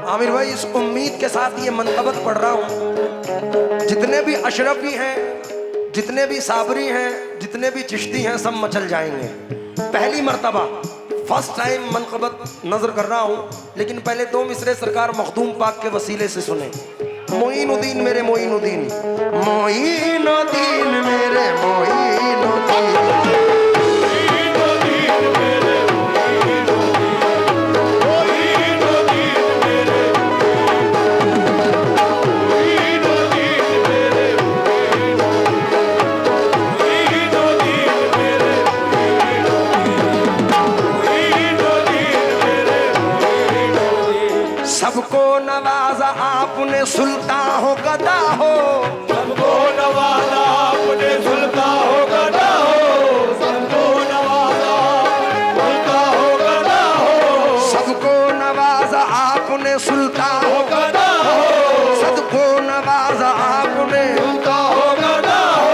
आमिर भाई, इस उम्मीद के साथ ये मनकबत पढ़ रहा हूं, जितने भी अशरफी हैं, जितने भी साबरी हैं, जितने भी चिश्ती हैं, सब मचल जाएंगे। पहली मर्तबा फर्स्ट टाइम मनकबत नजर कर रहा हूं, लेकिन पहले दो मिसरे सरकार मखदूम पाक के वसीले से सुने। मोइनुद्दीन मेरे मोइनुद्दीन, मोइनुद्दीन मेरे मोइनुद्दीन, सबको नवाजा आपने सुल्तान हो गदा हो, सबको नवाजा आपने सुल्तान हो गदा हो, सबको नवाजा सुल्तान हो गदा हो, सबको नवाजा आपने सुल्तान हो गदा हो, सबको नवाजा आपने सुल्तान हो गदा हो,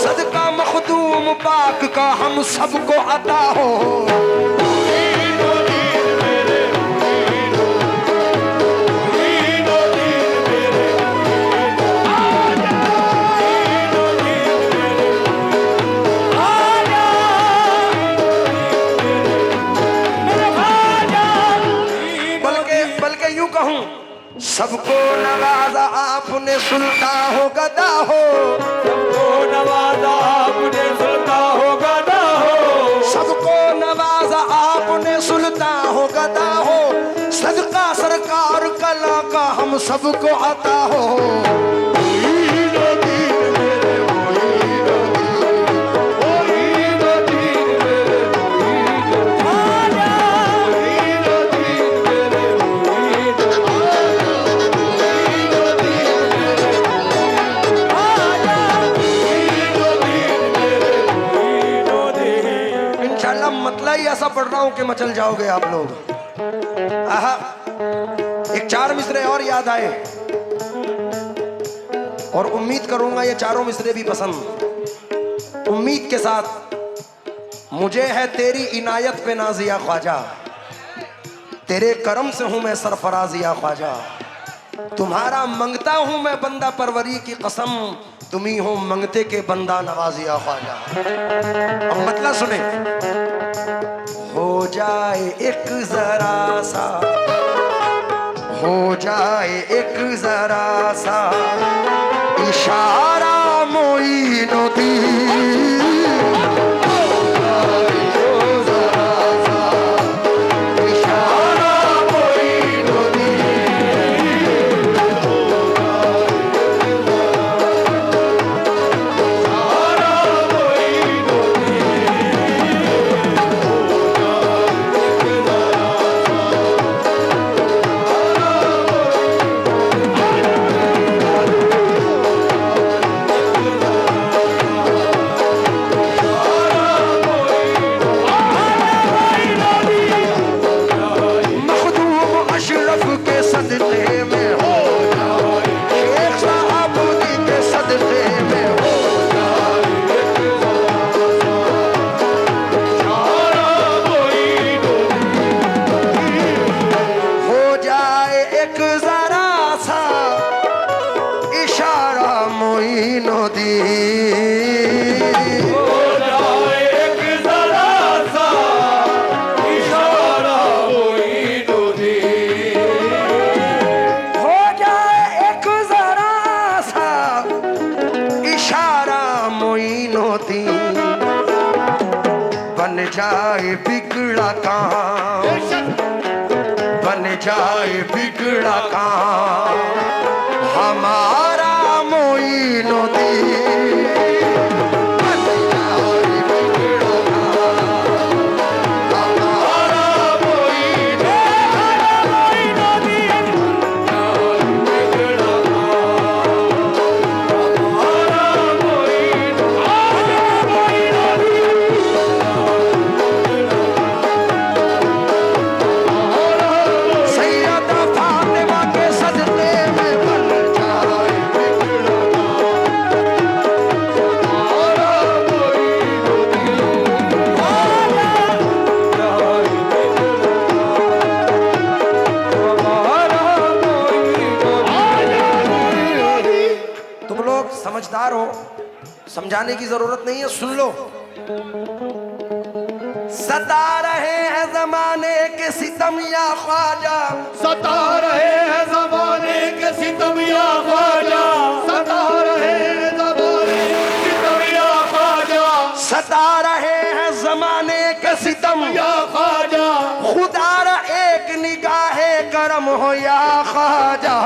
सदका मखदूम पाक का हम सबको अता हो। सबको नवाजा आपने सुल्तान हो गदा हो, सबको नवाजा आपने सुल्तान हो गदा हो, सबको नवाजा आपने सुल्तान हो गदा हो, सदका सरकार कला का हम सबको अता हो। मतलब ही ऐसा पढ़ रहा हूं कि मचल जाओगे आप लोग। आहा, एक चार मिसरे और याद आए और उम्मीद करूंगा ये चारों मिसरे भी पसंद। उम्मीद के साथ, मुझे है तेरी इनायत पे नाजिया ख्वाजा, तेरे करम से हूं मैं सरफराजिया ख्वाजा, तुम्हारा मंगता हूं मैं बंदा परवरी की कसम, तुम्ही हो मंगते के बंदा नवाजिया ख्वाजा। अब मतलब सुने, हो जाए एक जरा सा, हो जाए एक जरा सा इशारा मोइनुद्दीन, बन जाए बिगड़ा काम, बन जाए बिगड़ा काम हमारा मोइनुद्दीन, बन जाए बिगड़ा काम हमारा मोइनुद्दीन, समझदार हो, समझाने की जरूरत नहीं है, सुन लो। सता रहे हैं जमाने के सितम या ख्वाजा, सता रहे हैं ज़माने के सितम या ख्वाजा, सता रहे हैं ज़माने के सितम या ख्वाजा, सता रहे हैं जमाने के सितम या ख्वाजा, खुदारा एक निगाहे करम हो या ख्वाजा।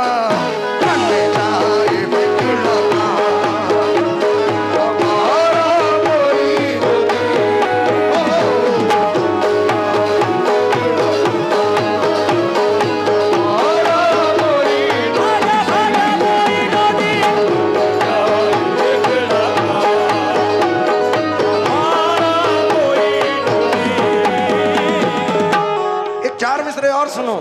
और सुनो।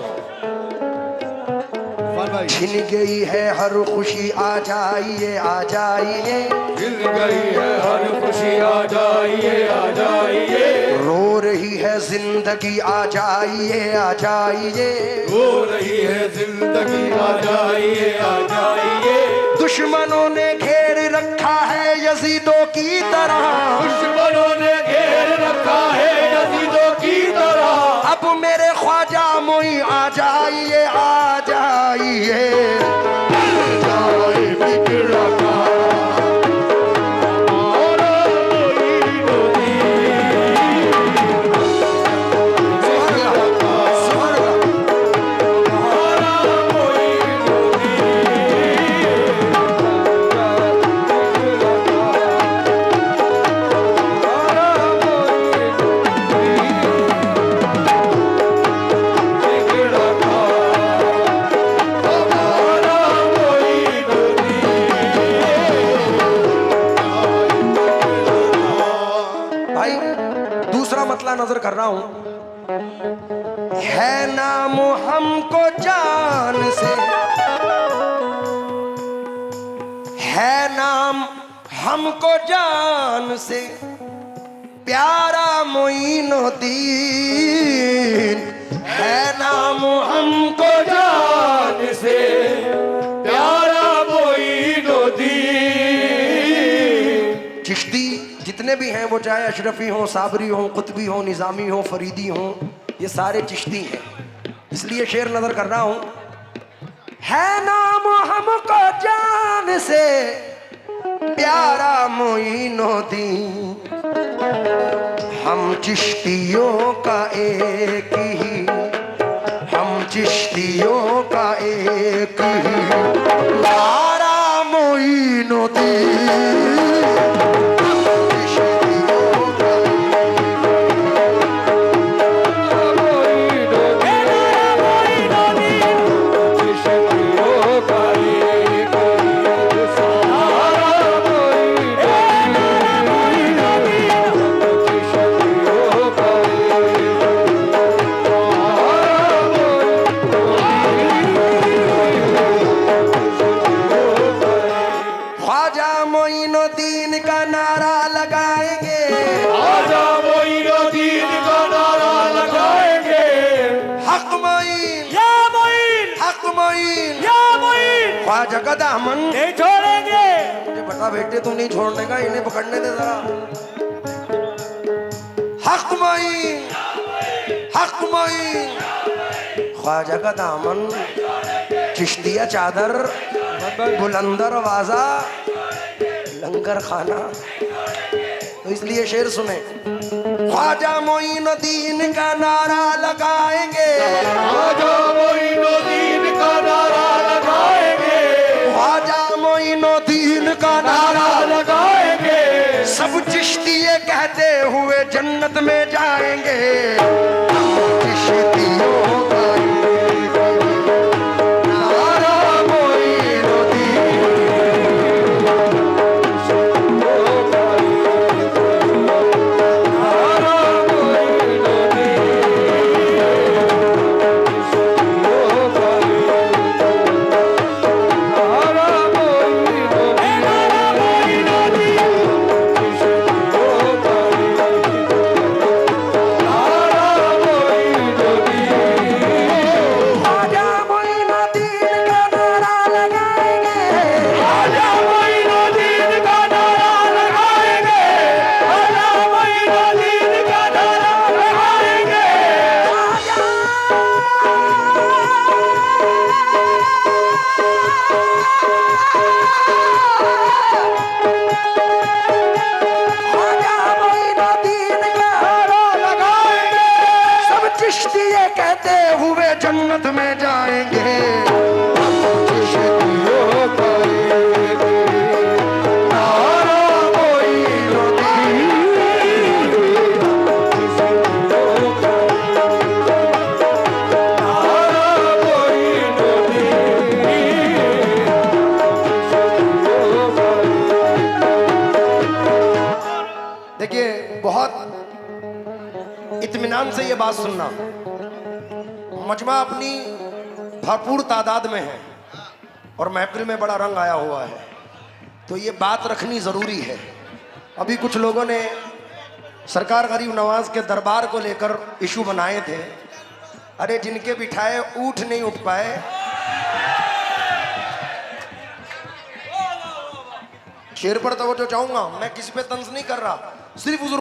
छिन गई है हर खुशी आ जाइए आ जाइए, छिन गई है हर खुशी आ जाइए आ जाइए, रो रही है जिंदगी आ जाइए आ जाइए, रो रही है जिंदगी आ जाइए आ जाइए, दुश्मनों ने घेर रखा है यजीदों की तरह, दुश्मनों ने घेर रखा है यजीदों की तरह, अब मेरे ख्वाजा मोई आ जाइए आ जाइए। नजर कर रहा हूं, है नाम हमको जान से, है नाम हमको जान से प्यारा मोइनुद्दीन, है नाम हमको जान से प्यारा मोइनुद्दीन। चिश्ती जितने भी हैं वो चाहे अशरफी हो, साबरी हो, कुतबी हो, निज़ामी हो, फरीदी हो, ये सारे चिश्ती हैं। इसलिए शेर नजर कर रहा हूं, है नाम हमको जान से प्यारा मोइनुद्दीन, हम चिश्तियों का एक ही, हम चिश्तियों का एक ही प्यारा मोइनुद्दीन। मोइनुद्दीन का नारा लगाएंगे, आजा मोइनुद्दीन का नारा लगाएंगे, हक मोइन या मोइन, हक मोइन या मोइन, ख्वाजा का दामन नहीं छोड़ेंगे। मुझे बता बेटे तुम नहीं छोड़ने का, इन्हें पकड़ने दे जरा। हक मोइन, हक मोइन, ख्वाजा का दामन, चिश्तिया चादर, बुलंदर वाजा, लंगर खाना। तो इसलिए शेर सुने, ख्वाजा मोइनुद्दीन का नारा लगाएंगे, ख्वाजा मोइनुद्दीन का नारा लगाएंगे, ख्वाजा मोइनुद्दीन का नारा लगाएंगे, सब चिश्तिये कहते हुए जन्नत में जाएंगे। चिश्तियों का ख्वाजा मोइनुद्दीन का लगाएंगे सब चिश्ती ये कहते हुए जन्नत में जाएंगे। चिश्तियों का नारा देखिए, बहुत इत्मीनान से ये बात सुनना, मजमा अपनी भरपूर तादाद में है और महफिल में बड़ा रंग आया हुआ है, तो ये बात रखनी ज़रूरी है। अभी कुछ लोगों ने सरकार गरीब नवाज के दरबार को लेकर इशू बनाए थे। अरे जिनके बिठाए ऊठ नहीं उठ पाए, शेर पर तवज्जो चाहूंगा, मैं किसी पे तंज नहीं कर रहा, सिर्फ उस